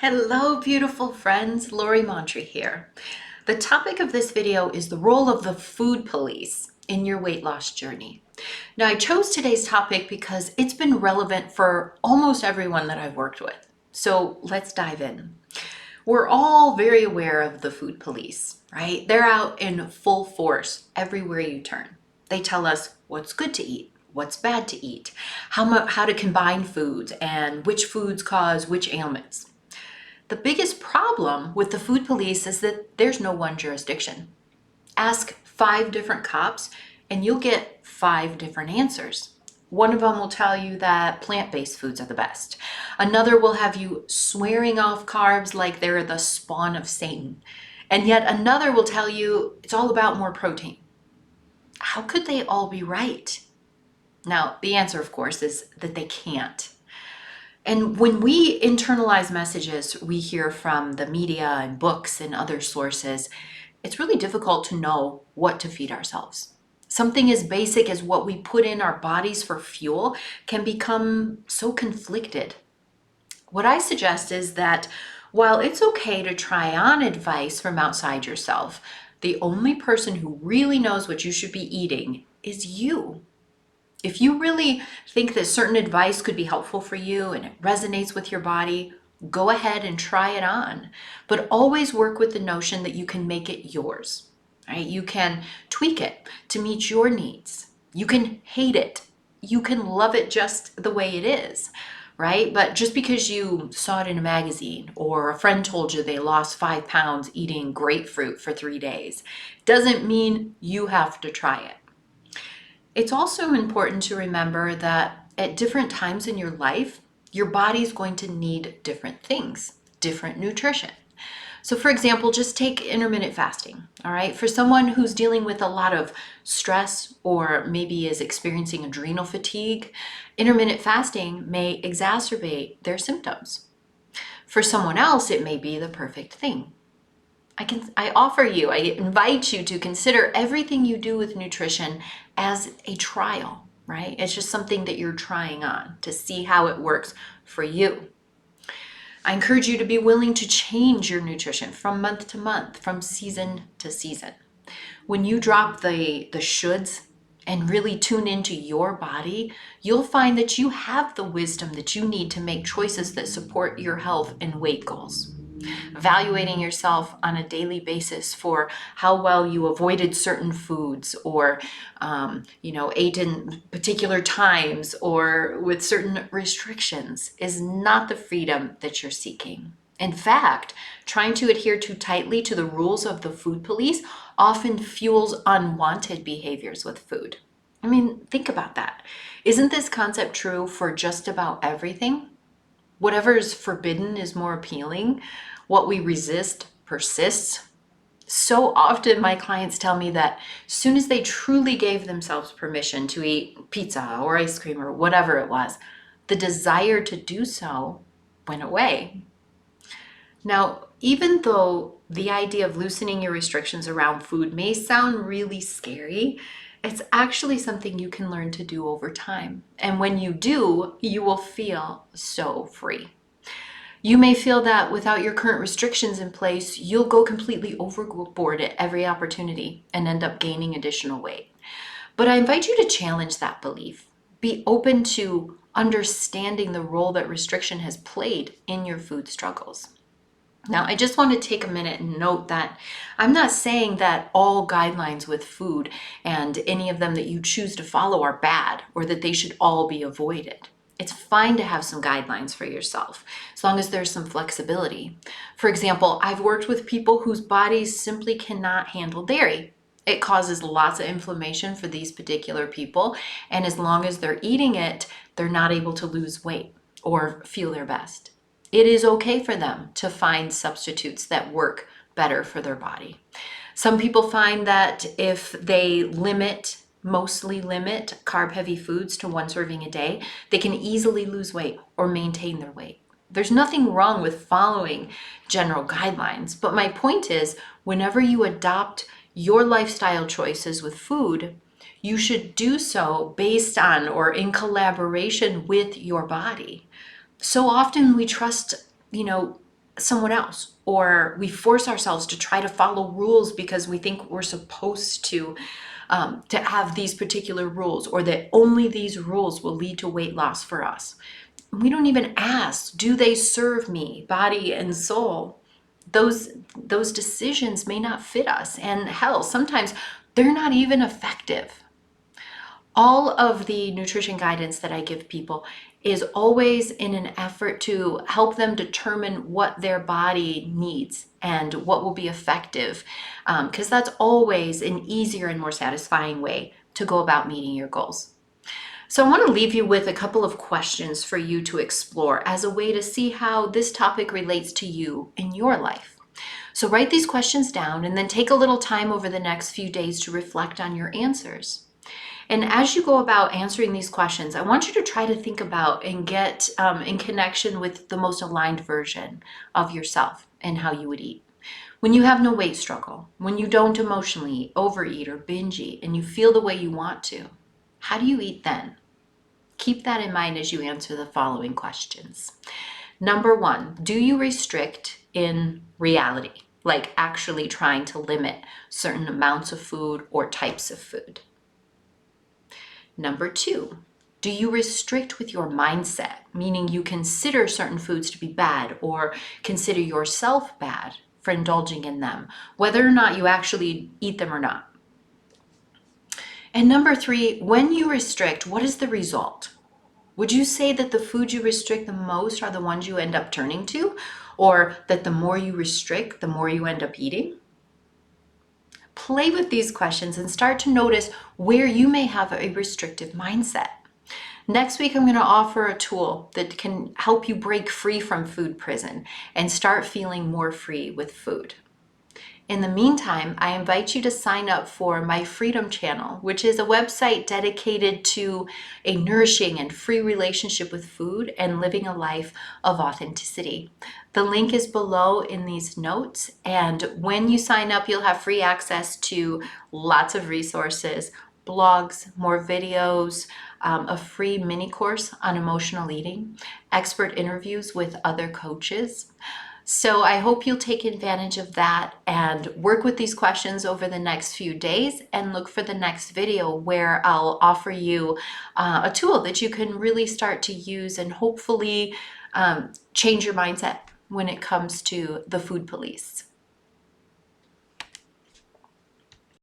Hello, beautiful friends. Lori Montry here. The topic of this video is the role of the food police in your weight loss journey. Now, I chose today's topic because it's been relevant for almost everyone that I've worked with. So let's dive in. We're all very aware of the food police, right? They're out in full force everywhere you turn. They tell us what's good to eat, what's bad to eat, how to combine foods, and which foods cause which ailments. The biggest problem with the food police is that there's no one jurisdiction. Ask 5 different cops and you'll get 5 different answers. One of them will tell you that plant-based foods are the best. Another will have you swearing off carbs like they're the spawn of Satan. And yet another will tell you it's all about more protein. How could they all be right? Now, the answer, of course, is that they can't. And when we internalize messages we hear from the media and books and other sources, it's really difficult to know what to feed ourselves. Something as basic as what we put in our bodies for fuel can become so conflicted. What I suggest is that while it's okay to try on advice from outside yourself, the only person who really knows what you should be eating is you. If you really think that certain advice could be helpful for you and it resonates with your body, go ahead and try it on. But always work with the notion that you can make it yours, right? You can tweak it to meet your needs. You can hate it. You can love it just the way it is, right? But just because you saw it in a magazine or a friend told you they lost 5 pounds eating grapefruit for 3 days doesn't mean you have to try it. It's also important to remember that at different times in your life, your body's going to need different things, different nutrition. So for example, just take intermittent fasting, all right? For someone who's dealing with a lot of stress or maybe is experiencing adrenal fatigue, intermittent fasting may exacerbate their symptoms. For someone else, it may be the perfect thing. I invite you to consider everything you do with nutrition as a trial, right? It's just something that you're trying on to see how it works for you. I encourage you to be willing to change your nutrition from month to month, from season to season. When you drop the shoulds and really tune into your body, you'll find that you have the wisdom that you need to make choices that support your health and weight goals. Evaluating yourself on a daily basis for how well you avoided certain foods or ate in particular times or with certain restrictions is not the freedom that you're seeking. In fact, trying to adhere too tightly to the rules of the food police often fuels unwanted behaviors with food. I mean, think about that. Isn't this concept true for just about everything? Whatever is forbidden is more appealing. What we resist persists. So often my clients tell me that as soon as they truly gave themselves permission to eat pizza or ice cream or whatever it was, the desire to do so went away. Now, even though the idea of loosening your restrictions around food may sound really scary, it's actually something you can learn to do over time. And when you do, you will feel so free. You may feel that without your current restrictions in place, you'll go completely overboard at every opportunity and end up gaining additional weight. But I invite you to challenge that belief. Be open to understanding the role that restriction has played in your food struggles. Now, I just want to take a minute and note that I'm not saying that all guidelines with food and any of them that you choose to follow are bad or that they should all be avoided. It's fine to have some guidelines for yourself, as long as there's some flexibility. For example, I've worked with people whose bodies simply cannot handle dairy. It causes lots of inflammation for these particular people, and as long as they're eating it, they're not able to lose weight or feel their best. It is okay for them to find substitutes that work better for their body. Some people find that if they mostly limit carb-heavy foods to 1 serving a day, they can easily lose weight or maintain their weight. There's nothing wrong with following general guidelines, but my point is, whenever you adopt your lifestyle choices with food, you should do so based on or in collaboration with your body. So often we trust, someone else, or we force ourselves to try to follow rules because we think we're supposed to have these particular rules, or that only these rules will lead to weight loss for us. We don't even ask, do they serve me, body and soul? Those decisions may not fit us, and hell, sometimes they're not even effective. All of the nutrition guidance that I give people is always in an effort to help them determine what their body needs and what will be effective, because that's always an easier and more satisfying way to go about meeting your goals. So I want to leave you with a couple of questions for you to explore as a way to see how this topic relates to you in your life. So write these questions down and then take a little time over the next few days to reflect on your answers. And as you go about answering these questions, I want you to try to think about and get in connection with the most aligned version of yourself and how you would eat. When you have no weight struggle, when you don't emotionally overeat or binge eat, and you feel the way you want to, how do you eat then? Keep that in mind as you answer the following questions. Number 1, do you restrict in reality, like actually trying to limit certain amounts of food or types of food? Number 2, do you restrict with your mindset, meaning you consider certain foods to be bad or consider yourself bad for indulging in them, whether or not you actually eat them or not? And number 3, when you restrict, what is the result? Would you say that the foods you restrict the most are the ones you end up turning to, or that the more you restrict, the more you end up eating? Play with these questions and start to notice where you may have a restrictive mindset. Next week, I'm going to offer a tool that can help you break free from food prison and start feeling more free with food. In the meantime, I invite you to sign up for my Freedom Channel, which is a website dedicated to a nourishing and free relationship with food and living a life of authenticity. The link is below in these notes, and when you sign up, you'll have free access to lots of resources, blogs, more videos, a free mini course on emotional eating, expert interviews with other coaches. So I hope you'll take advantage of that and work with these questions over the next few days, and look for the next video where I'll offer you a tool that you can really start to use and hopefully change your mindset when it comes to the food police.